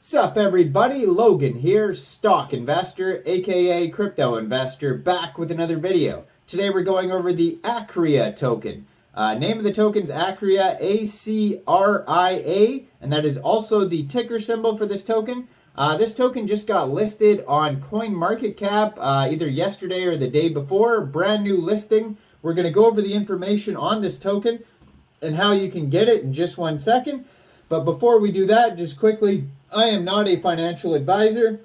Sup everybody, Logan here, stock investor, aka crypto investor, back with another video. Today we're going over the Acria token. Name of the token's Acria, A-C-R-I-A, and that is also the ticker symbol for this token. This token just got listed on CoinMarketCap either yesterday or the day before, brand new listing. We're going to go over the information on this token and how you can get it in just 1 second. But before we do that, just quickly, I am not a financial advisor.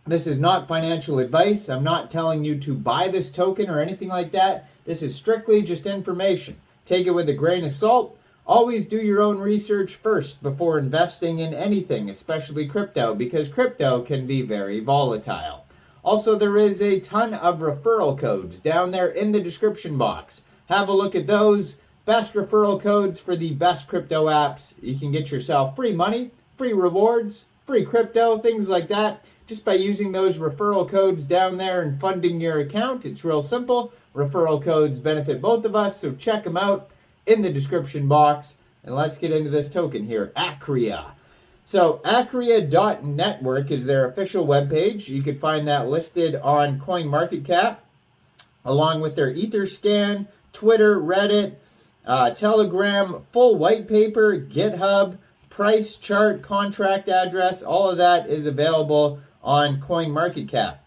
This is not financial advice. I'm not telling you to buy this token or anything like that. This is strictly just information. Take it with a grain of salt. Always do your own research first before investing in anything, especially crypto, because crypto can be very volatile. Also, there is a ton of referral codes down there in the description box. Have a look at those. Best referral codes for the best crypto apps. You can get yourself free money, free rewards, free crypto, things like that, just by using those referral codes down there and funding your account. It's real simple. Referral codes benefit both of us, so check them out in the description box. And let's get into this token here, Acria. So Acria.network is their official webpage. You can find that listed on CoinMarketCap, along with their Etherscan, Twitter, Reddit, Telegram, full white paper, GitHub, price chart, contract address, all of that is available on CoinMarketCap.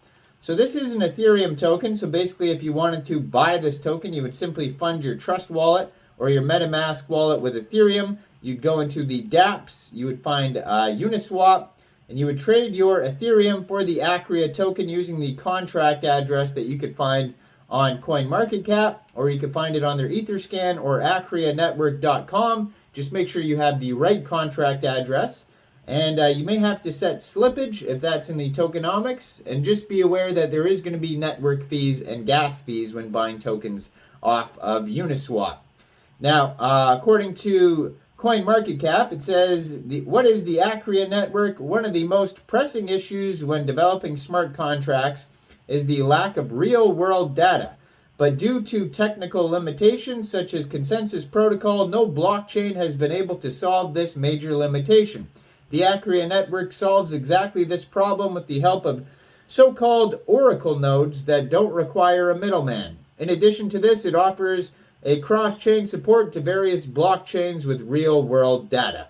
So this is an Ethereum token. So basically, if you wanted to buy this token, you would simply fund your Trust wallet or your MetaMask wallet with Ethereum. You'd go into the dApps, you would find Uniswap, and you would trade your Ethereum for the Acria token using the contract address that you could find on CoinMarketCap, or you can find it on their Etherscan or AcriaNetwork.com. Just make sure you have the right contract address, and you may have to set slippage if that's in the tokenomics, and just be aware that there is going to be network fees and gas fees when buying tokens off of Uniswap. Now, according to CoinMarketCap, it says, what is the Acria network? One of the most pressing issues when developing smart contracts is the lack of real-world data. But due to technical limitations such as consensus protocol, no blockchain has been able to solve this major limitation. The Acria network solves exactly this problem with the help of so-called oracle nodes that don't require a middleman. In addition to this, it offers a cross-chain support to various blockchains with real-world data.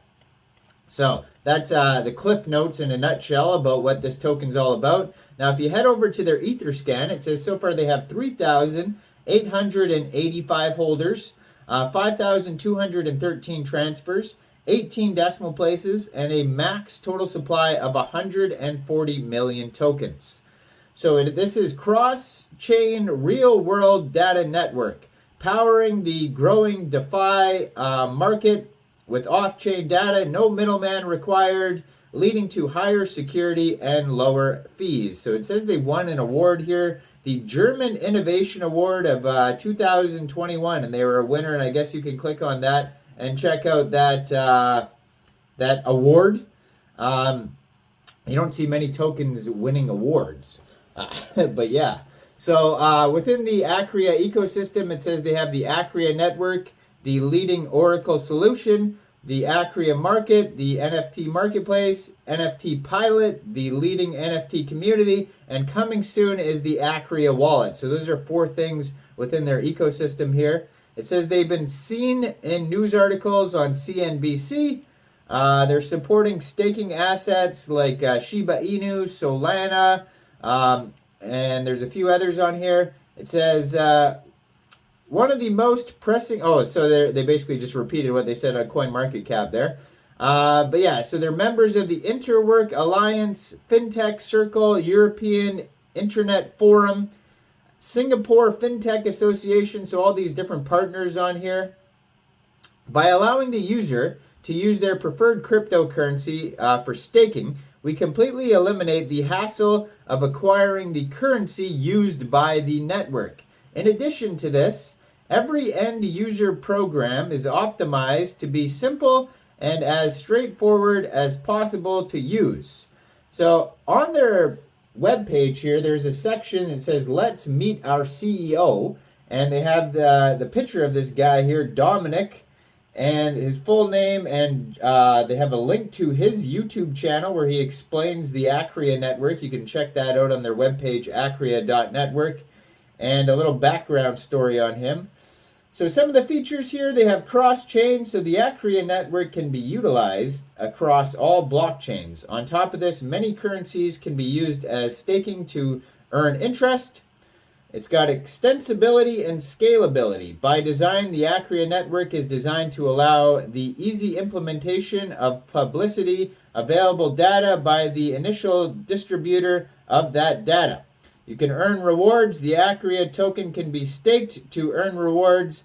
So that's the cliff notes in a nutshell about what this token's all about. Now, if you head over to their Etherscan, it says so far they have 3,885 holders, 5,213 transfers, 18 decimal places, and a max total supply of 140 million tokens. So this is cross-chain real-world data network, powering the growing DeFi market with off-chain data, no middleman required, leading to higher security and lower fees. So it says they won an award here, the German Innovation Award of 2021, and they were a winner, and I guess you can click on that and check out that that award. You don't see many tokens winning awards, but yeah. So within the Acria ecosystem, it says they have the Acria network, the leading Oracle solution, the Acria market, the NFT marketplace, NFT pilot, the leading NFT community, and coming soon is the Acria wallet. So those are 4 things within their ecosystem here. It says they've been seen in news articles on CNBC. They're supporting staking assets like Shiba Inu, Solana, and there's a few others on here. It says one of the most pressing... Oh, so they basically just repeated what they said on CoinMarketCap there. But yeah, so they're members of the Interwork Alliance, FinTech Circle, European Internet Forum, Singapore FinTech Association, so all these different partners on here. By allowing the user to use their preferred cryptocurrency for staking, we completely eliminate the hassle of acquiring the currency used by the network. In addition to this, every end-user program is optimized to be simple and as straightforward as possible to use. So on their webpage here, there's a section that says, let's meet our CEO. And they have the picture of this guy here, Dominic. and his full name, and they have a link to his YouTube channel where he explains the Acria network. You can check that out on their webpage, acria.network, and a little background story on him. So some of the features here, they have cross-chain, so the Acria network can be utilized across all blockchains. On top of this, many currencies can be used as staking to earn interest. It's got extensibility and scalability. By design, the Acria network is designed to allow the easy implementation of publicly available data by the initial distributor of that data. You can earn rewards. The Acria token can be staked to earn rewards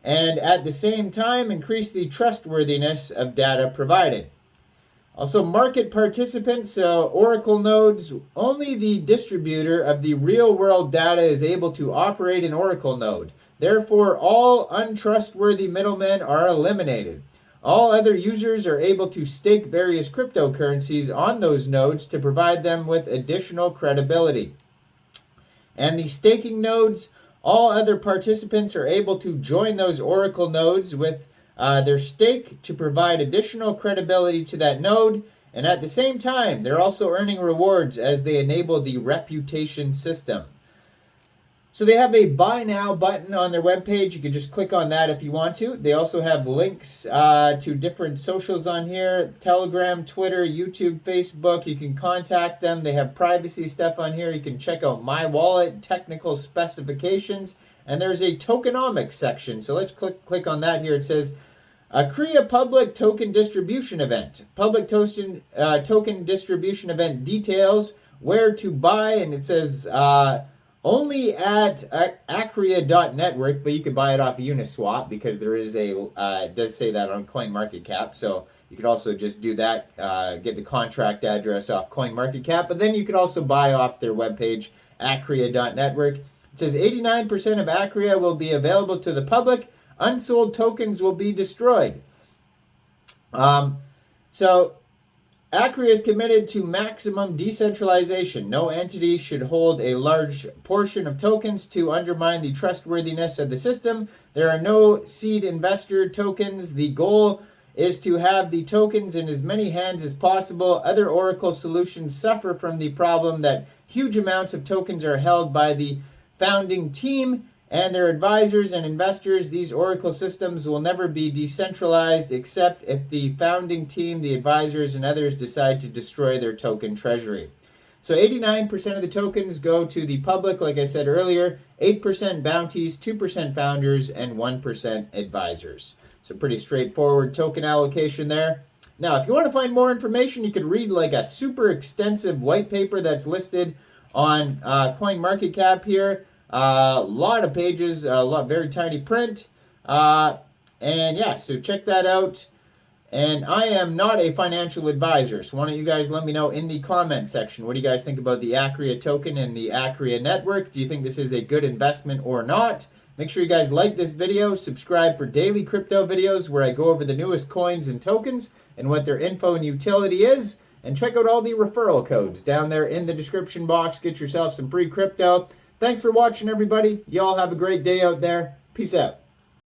and at the same time increase the trustworthiness of data provided. Also, market participants, Oracle nodes. Only the distributor of the real-world data is able to operate an Oracle node. Therefore, all untrustworthy middlemen are eliminated. All other users are able to stake various cryptocurrencies on those nodes to provide them with additional credibility. And the staking nodes, all other participants are able to join those Oracle nodes with their stake to provide additional credibility to that node. And at the same time, they're also earning rewards as they enable the reputation system. So they have a buy now button on their webpage. You can just click on that if you want to. They also have links to different socials on here: Telegram, Twitter, YouTube, Facebook. You can contact them. They have privacy stuff on here. You can check out My Wallet, technical specifications, and there's a tokenomics section. So let's click on that here. It says Acria public token distribution event. Public token distribution event details, where to buy, and it says only at Acria.network, but you could buy it off Uniswap because there is it does say that on CoinMarketCap. So you could also just do that, get the contract address off CoinMarketCap, but then you could also buy off their webpage, Acria.network. It says 89% of Acria will be available to the public. Unsold tokens will be destroyed. So Acria is committed to maximum decentralization. No entity should hold a large portion of tokens to undermine the trustworthiness of the system. There are no seed investor tokens. The goal is to have the tokens in as many hands as possible. Other Oracle solutions suffer from the problem that huge amounts of tokens are held by the founding team and their advisors and investors. These Oracle systems will never be decentralized except if the founding team, the advisors, and others decide to destroy their token treasury. So 89% of the tokens go to the public, like I said earlier, 8% bounties, 2% founders, and 1% advisors. So pretty straightforward token allocation there. Now, if you want to find more information, you could read like a super extensive white paper that's listed on CoinMarketCap here. A lot of pages, very tiny print, and yeah, so check that out. And I am not a financial advisor, so why don't you guys let me know in the comment section, what do you guys think about the Acria token and the Acria network? Do you think this is a good investment or not? Make sure you guys like this video, subscribe for daily crypto videos where I go over the newest coins and tokens and what their info and utility is, and check out all the referral codes down there in the description box. Get yourself some free crypto. Thanks for watching, everybody. Y'all have a great day out there. Peace out.